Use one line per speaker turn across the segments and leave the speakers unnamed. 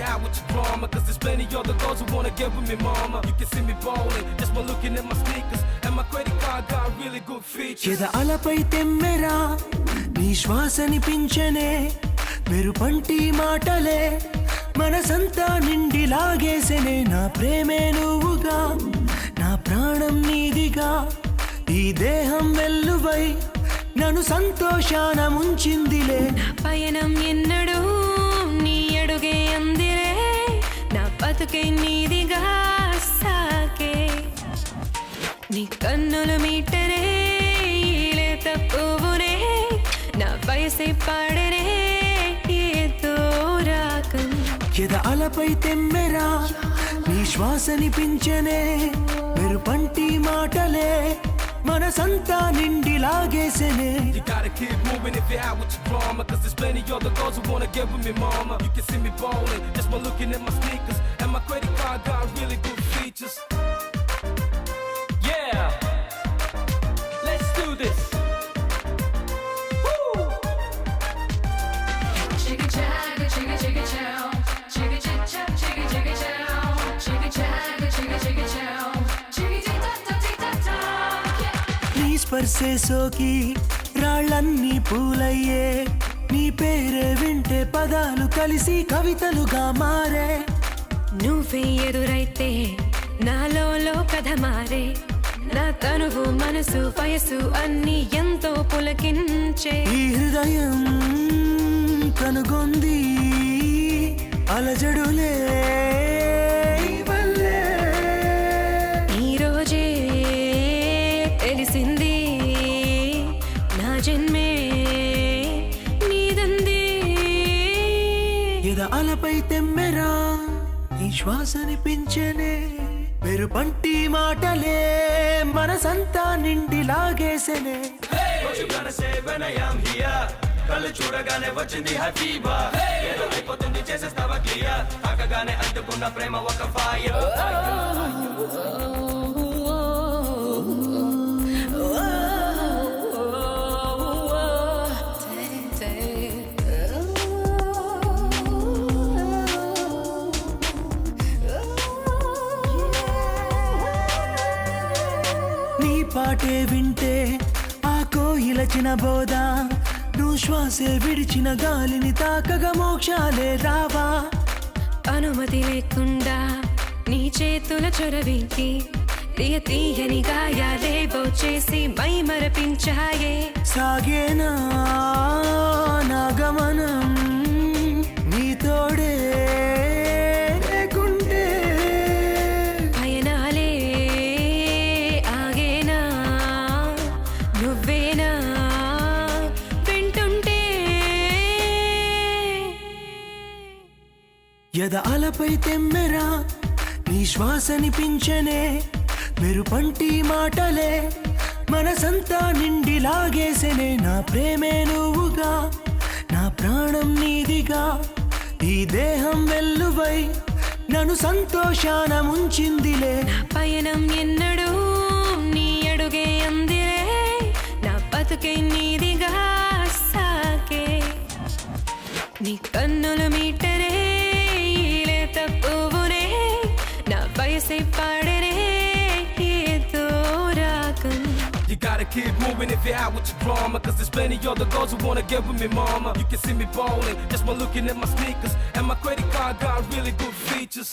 you're out with your drama. Cause there's plenty other girls who wanna get with me, mama. You can see me ballin' just by looking at my sneakers. And my credit card got really good features.
ఎద అలపై తెమ్మెరా నీ శ్వాసని పించనే మెరుపంటి మాటలే మనసంతా నిండి లాగేసెనే నా ప్రేమే నువ్వుగా నా ప్రాణం నీదిగా ఈ దేహం వెల్లువై నన్ను సంతోషాన ముంచిందిలే
నా పయనం ఎన్నడూ నీ అడుగే అందిరే నా బతుకే నీదిగా సాకే నీ కన్నుల మీటరే లేత పువ్వునే నా వయసే పాడరే ఏదో రాగం
ఎద అలపై తెమ్మెరా నీ శ్వాసని పించనే మెరుపంటి మాటలే మనసంతా నిండి లాగేసెనే
You gotta keep moving if you're out with your drama. Cause there's plenty other girls who wanna get with me, mama. You can see me ballin' just by looking at my sneakers. And my credit card got really good features. Yeah, let's do this. Woo!
Chicka chagga, chicka chicka chow. Chicka chit chap, chicka chicka chow. Chicka chagga, chicka chicka chow. Chicka tick tock tock tick tock tock. Yeah.
నీ స్పర్శే సోకి రాళ్ళన్నీ పూలయ్యే నీ పేరే వింటే పదాలు కలిసి కవితలుగా మారే
నువ్వే ఎదురైతే నాలో కథ మారే నా తనువు మనసు వయసు అన్ని ఎంతో పులకించే
ఈ హృదయం కనుగొంది అలజడులే ఈ వల్లే.
ఈ రోజే తెలిసింది నా జన్మే నీదంది
ఎద అలపై తెమ్మెరా నీ శ్వాసని పించనే మెరుపంటి మాటలే మనసంతా నిండి లాగేసెనే
What you gonna say when I am here? కళ్ళు చూడగానే వచ్చింది హై ఫీవర్ ఏదో అయిపోతుంది చేసేస్తావా క్లియర్ తాకగానే అంటుకున్న ప్రేమ ఒక ఫైర్
నీ పాటే వింటే ఆ కోయిల చినబోద నువ్వు శ్వాసే విడిచిన గాలిని తాకగా మోక్షాలే రావా
అనుమతి లేకుండా నీ చేతుల చొరవించి తీయని గాయాలేవో చేసి మై మరపించాయే
సాగేనా నా గమనం నీ తోడే లేకుంటే
పయనాలే ఆగేనా నువ్వేనా వింటుంటే
ఎద అలపై తెమ్మెరా నీ శ్వాసని పించనే మెరుపంటి మాటలే మనసంతా నిండి లాగేసెనే నా ప్రేమే నువ్వుగా నా ప్రాణం నీదిగా ఈ దేహం వెల్లువై నన్ను సంతోషాన ముంచిందిలే
నా పయనం ఎన్నడూ నీ అడుగే అందిరే నా బతుకే నీదిగా సాకే నీ కన్నుల మీటరే లేత పువ్వునే నా వయసే పాడరే ఏదో రాగం
You gotta keep moving if you're out with your drama. Cause there's plenty other girls who wanna get with me, mama. You can see me ballin' just by looking at my sneakers. And my credit card got really good features.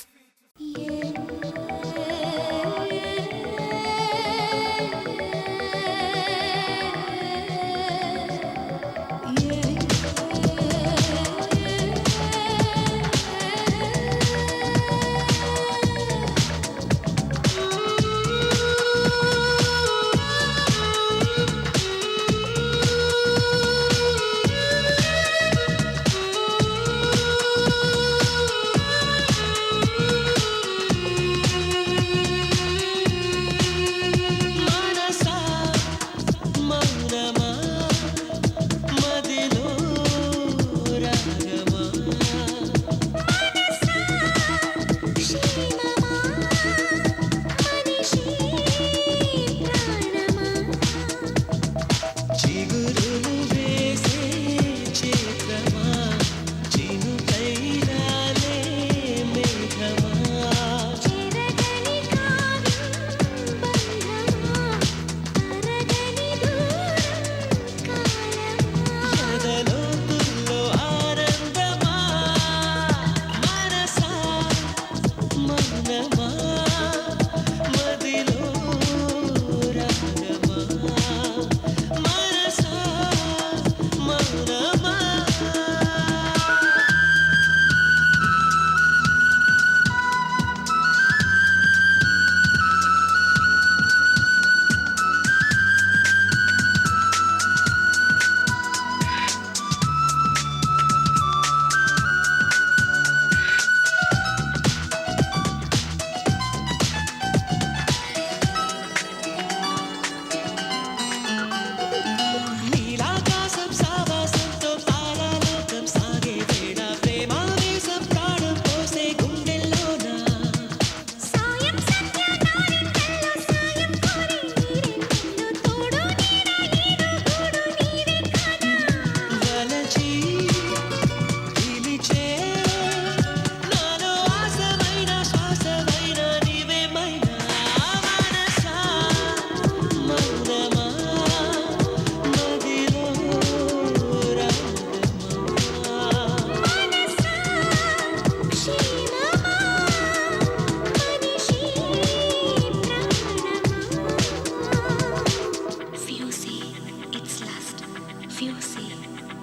If you say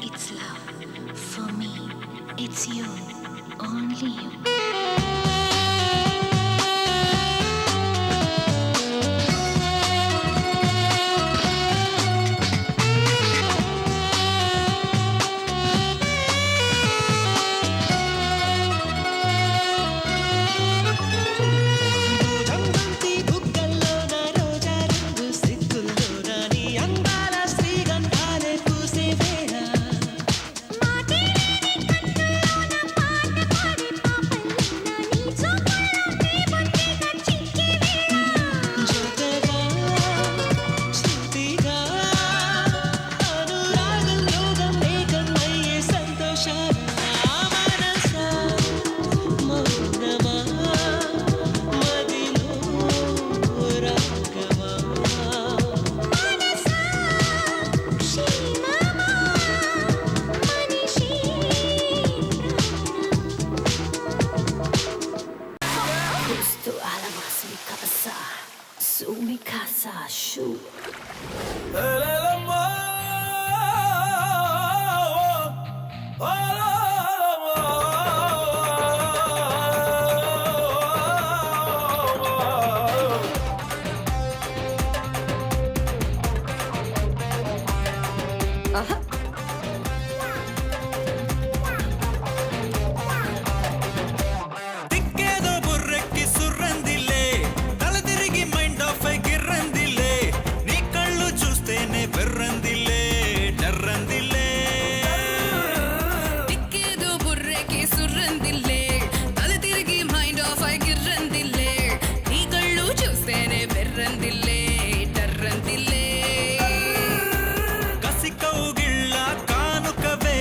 it's love, for me, it's you, only you.
భూజంబంతి బుగ్గల్లోన రోజా రంగు సిగ్గుల్లోన నీ అందాల శ్రీగంధాలే పూసే వేళ జతగా శృతిగా అనురాగం యోగం ఏకమయ్యే సంతోషాల మనసా మౌనమా మదిలో రాగమా
Justo a la más mi cabeza, su mi casa, shu.
తిక్కేదో బుర్రెక్కి సుర్రందిలే తల తిరిగి మైండ్ ఆఫ్ అయి గిర్రందిలే నీ కళ్ళు చూస్తేనే వెర్రందిలే డర్రందిలే
తిక్కేదో బుర్రెకి సుర్రందిల్లే తల తిరిగి మైండ్ ఆఫ్ అయి గిర్రందిల్లే నీ కళ్ళు చూస్తేనే బెర్రందిల్లే డర్రందిల్లే
కసి కౌగిళ్ళ కానుకవే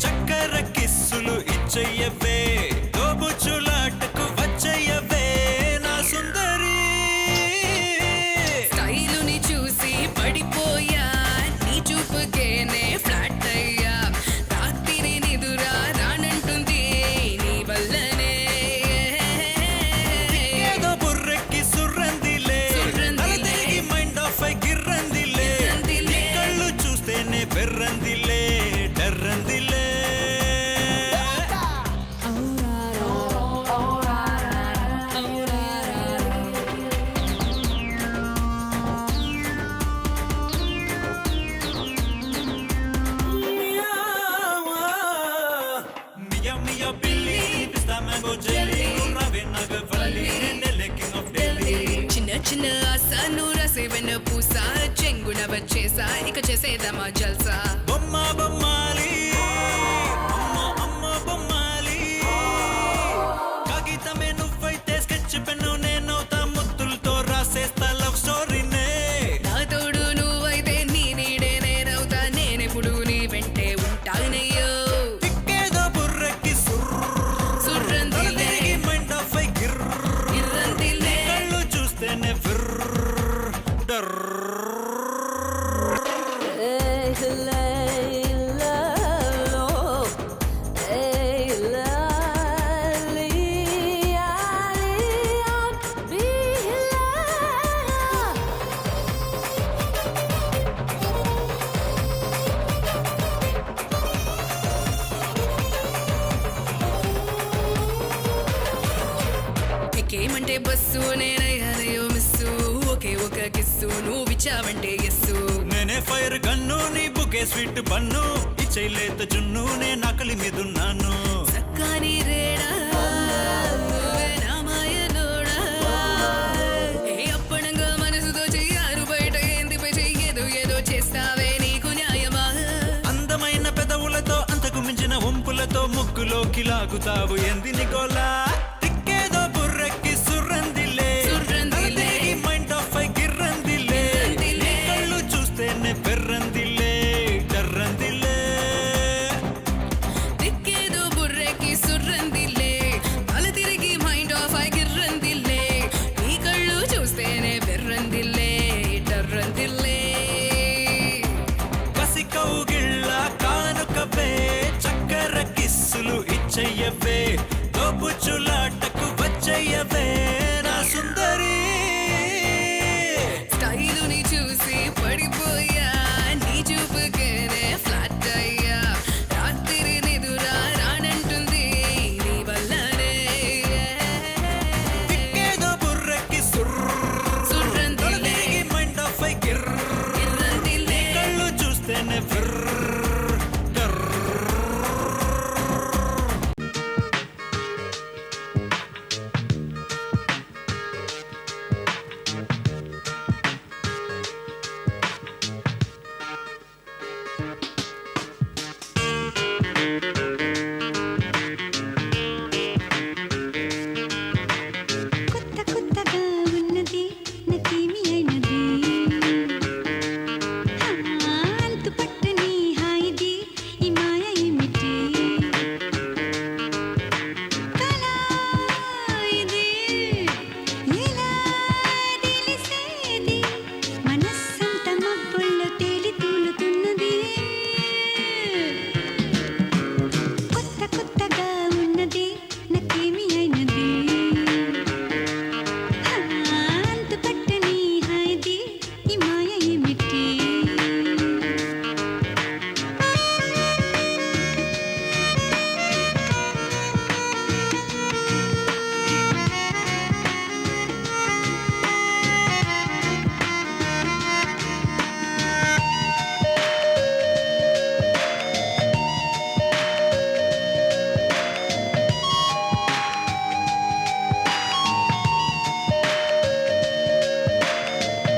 చక్కెర కిస్సులు ఇచ్చయ్యవే దోబుచ్చులాటకు వచ్చయ్యవే నా సుందరి
స్టైలుని చూసి పడిపోయా నీ చూపుకేనే ఫ్లాట్ అయ్యా రాత్రి నిదురా రానంటుంది నీ వల్లనే
ఏదో బుర్రెక్కి సుర్రందిలే తల తిరిగి మైండ్ ఆఫ్ అయి గిర్రందిలే నీ కళ్ళు చూస్తేనే బెర్రందిలే డర్రందిలే మియా మియా బిల్లి పిస్తా మ్యాంగో జెల్లీ రవే నగవల్లి నెల్లే కింగ్ ఆఫ్ ఢిల్లీ
చిన్న చిన్న ఆశను రసేవన పూస చెంగున వచ్చేసా ఇక చేసేదమా జల్సా
బొమ్మ బొమ్మాలి అమ్మ అమ్మ బొమ్మాలి కాగితమే నువ్వైతే స్కెచ్ పెన్ను నేనవుతా ముద్దులతో రాసేస్తా లవ్ స్టోరీనే
నా తోడు నువ్వైతే నీ నీడే నేనవుతా నేనెప్పుడు నీ వెంటే ఉంటానయ్యో
తిక్కేదో బుర్రెక్కి
సుర్రందిల్లే
మైండ్ ఆఫ్ అయి
ఇర్రందిల్లే
కళ్ళు చూస్తేనే డర్
ఎక్కేమంటే బస్సు నేనయ్యానయో మిస్సు ఒకే ఒక కిస్సు నువ్వు ఇచ్చావంటే ఎస్సు
నేనే ఫైర్ గన్ను నీ బుకే స్వీట్ బన్ను ఇచ్చైలేత జున్ను నే నకలి మీదున్నాను
సక్కాని రేడా నువ్వే నా మాయలోడా ఏ అప్పనంగా మనసుతో చెయ్యారు బయట ఏందిపై చెయ్యేదో ఏదో చేస్తావే నీకు న్యాయమా
అందమైన పెదవులతో అంతకు మించిన వంపులతో ముగ్గులోకి లాగుతావు ఎంది నికోలా తిక్కేదో బుర్రెక్కి సుర్రందిలే
సుర్రందిల్లే.
మైండ్ ఆఫ్ అయి గిర్రందిలే
ఇర్రందిల్లే.
నీ కళ్ళు చూస్తేనే బెర్రందిలే డర్రందిలే
దిక్కేదో బుర్రెకి సుర్రందిల్లే తల తిరిగి మైండ్ ఆఫ్ అయి గిర్రందిల్లే నీ కళ్ళు చూస్తేనే బెర్రందిల్లే డర్రందిల్లే
కసి కౌగిళ్ళ కానుకవే చక్కెర కిస్సులు ఇచ్చయ్యవే దోబుచ్చులా ने फिर
కొత్త కొత్తగా ఉన్నది నకేమి అయినది అంతు పట్టని హాయిది ఈ మాయ ఏమిటి కళ ఇది ఎలా తెలిసేది మనస్సంత మబ్బుల్లో తేలి తూలుతున్నది కొత్త కొత్తగా ఉన్నది నకేమి అయినది అంతు పట్టని హాయిది ఈ మాయ ఏమిటి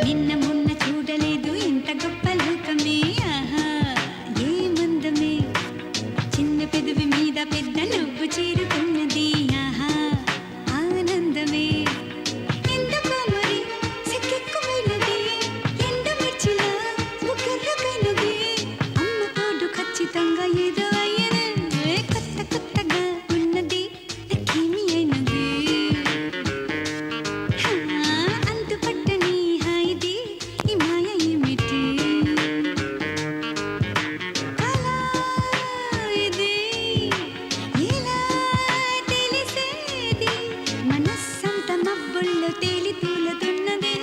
నిన్న మొన్న చూడలేదు ఇంత గొప్ప లోకమే ఆహా ఏ మందమే చిన్న పెదవి మీద పెద్ద నవ్వు చేరుకున్నది ఆహా ఆనందమే ఎందుకో మరి సిగ్గెక్కువైనది ఎండమిర్చిలా బుగ్గర్రకైనది అమ్మ తోడు ఖచ్చితంగా ఏదో అయ్యనే కొత్త కొత్తగా ఉన్నది నకేమి అయినది అంతు పట్టని హాయిది ఈ మాయ ఏమిటి కళ ఇది ఎలా తెలిసేది మనస్సంత మబ్బుల్లో తేలి తూలుతున్నది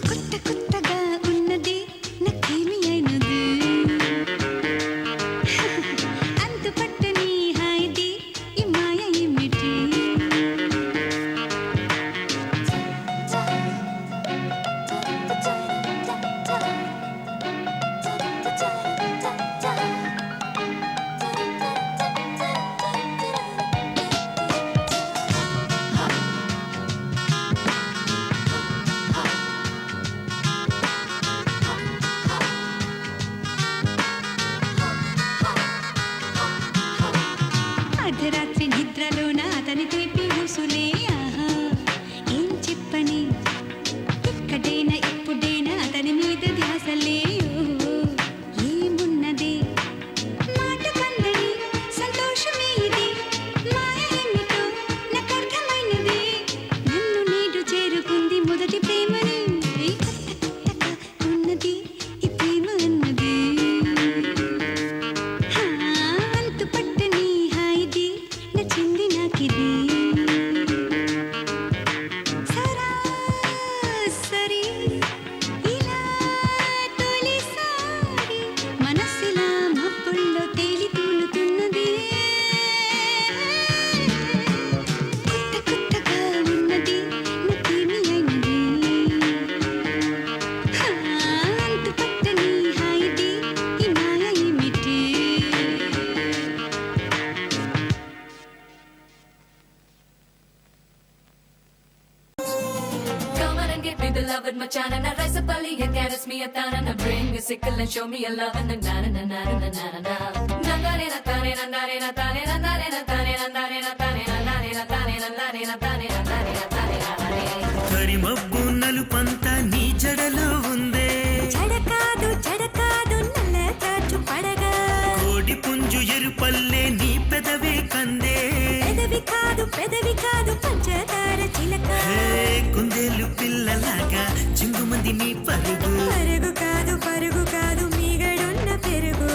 కొత్త కొత్తగా ఉన్నది నకేమి అయినది అంతు పట్టని హాయిది ఈ మాయ ఏమిటి అర్ధరాత్రి నిద్రలోన అతని తీపి ఊసులే ఆహా ఏం చెప్పని ఇక్కడేనా ఇప్పుడేనా అతని మీద ధ్యాసలే ఓహో ఏమున్నది మాట కందని సంతోషమే ఇది మాయ ఏమిటో నాకు అర్థమైనది నన్ను నీడు చేరుకుంది మొదటి ప్రేమని కొత్త కొత్తగా ఉన్నది ఈ ప్రేమ అన్నది అంతు పట్టని హాయిది నచ్చింది నాకిది సరాసరి ఇలా తొలిసారి మనస్సులా మబ్బుల్లో తేలి తూలుతున్నది కొత్త కొత్తగా ఉన్నది నకేమి అయినది అంతు పట్టని హాయిది ఈ మాయ ఏమిటి
Come on and give me the love with my chana. Na rise up early and caress me a tana. Na bring a sickle and show me a love and na na na na na na na na. Na na na tane na na na tane na na na tane na na na tane na na na tane na na na tane na na na tane na na.
కరిమబ్బు నలుపంత నీ జడలో ఉందే
జడకాదు నల్ల తాచు పడగా
కోడి పుంజు ఎరుపల్లే నీ పెదవే కందే
పెదవి కాదు పంచదార చిలక
హే కుందేలు పిల్లలాగా చింగుమంది నీ పరుగు
పరుగు కాదు మీగడున్న పెరుగు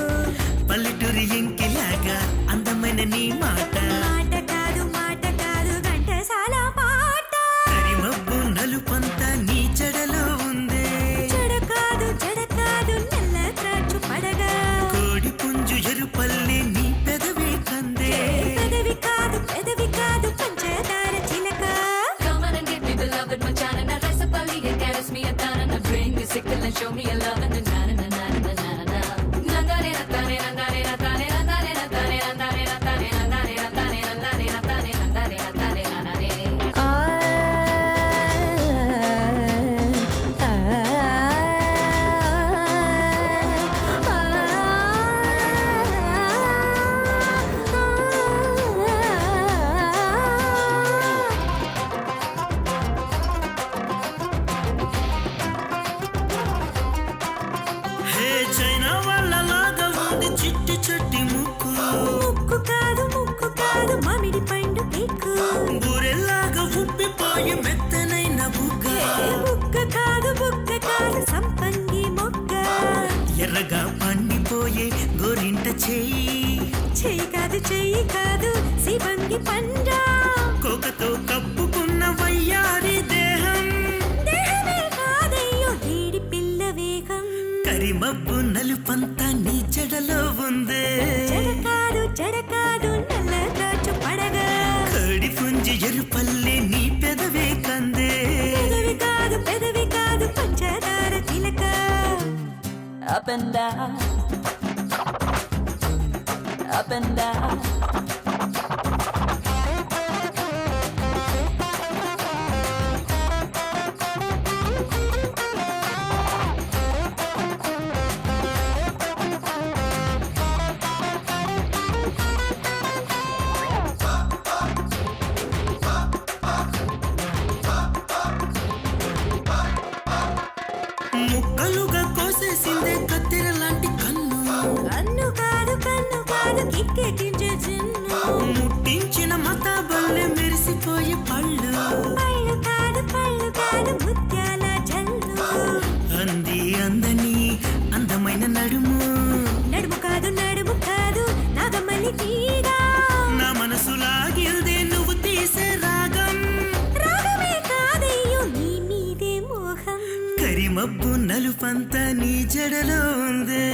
పల్లెటూరి ఎంకిలాగా అందమైన నీ మాట
మాట కాదు ఘంటసాల పాట
కరిమబ్బు నలుపంత నీ జడలో ఉందే
జడకాదు నల్ల త్రాచు పడగా
కోడి పుంజు ఎరుపల్లే నీ పెదవే కందే
పెదవి కాదు పంచదార చిలక
Come on and give me the love with my chana. Na rise up early and caress me a tana. Na bring a sickle and show me a love and na na na na na na na na. Nandare na tane nandare na tane nandare na tane nandare na tane nandare na tane nandare na tane nandare na tane na na re.
Hey China వాళ్ళలాగా ఉంది చిట్టి చెట్టి ముక్కు
ముక్కు కాదు మామిడి పండు పీకు
బూరెల్లాగా ఉబ్బిపోయి మెత్తనైన బుగ్గ
బుక్క కాదు సంపంగి మొగ్గ
ఎర్రగా పండిపోయే గోరింట
చెయ్యి కాదు శివంగి పంజా
కోకతో కప్పుకున్న వయ్యారి దేహం
దేహమే కాదయ్యో ఈడి పిల్ల వేగం
కరిమబ్బు నలుపంతా నీ జడలో ఉందే
జడ కాదు నల్ల రాజు పడగ
కడి పుంజి ఎరుపల్లె నీ పెదవే కందే
పెదవి కాదు పంచదార చిలక
Up and down, up and down.
ముక్కలుగా కోసేసిందే కత్తెర లాంటి
కన్ను కాదు కిక్కే గింజ చిన్ను
ముట్టించిన మతాబల్లె మెరిసిపోయే పళ్ళు
పళ్ళు కాదు ముత్యాల జల్లు
అంది అందని అందమైన నడుము
నడుము కాదు నాగమల్లి తీగ
నా మనసు లాగిల్దే నువ్వు తీసే రాగం
రాగమే కాదయ్యో నీ మీదే మోహం
కరిమబ్బు నలుపంతా నీ జడలో ఉందే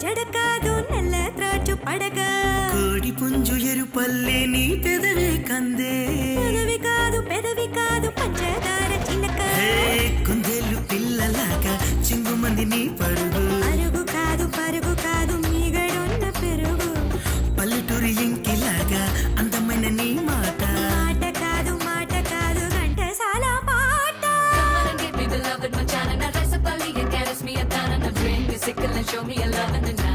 జడ కాదు నల్ల త్రాచు పడగ
కోడి పుంజు ఎరుపల్లె నీ పెదవే కందే
పెదవి కాదు పంచదార చిలక
హే కుందేలు పిల్లలాగా చింగుమంది నీ పరుగు
పరుగు కాదు మీగడున్న పెరుగు
పల్లెటూరి ఇంకిలాగా అందమైన నీ మాట
మాట కాదు ఘంటసాల పాట
Come on and give me the love with my chana. Now rise up early and caress me a tana. Now bring me sickle and show me a love and na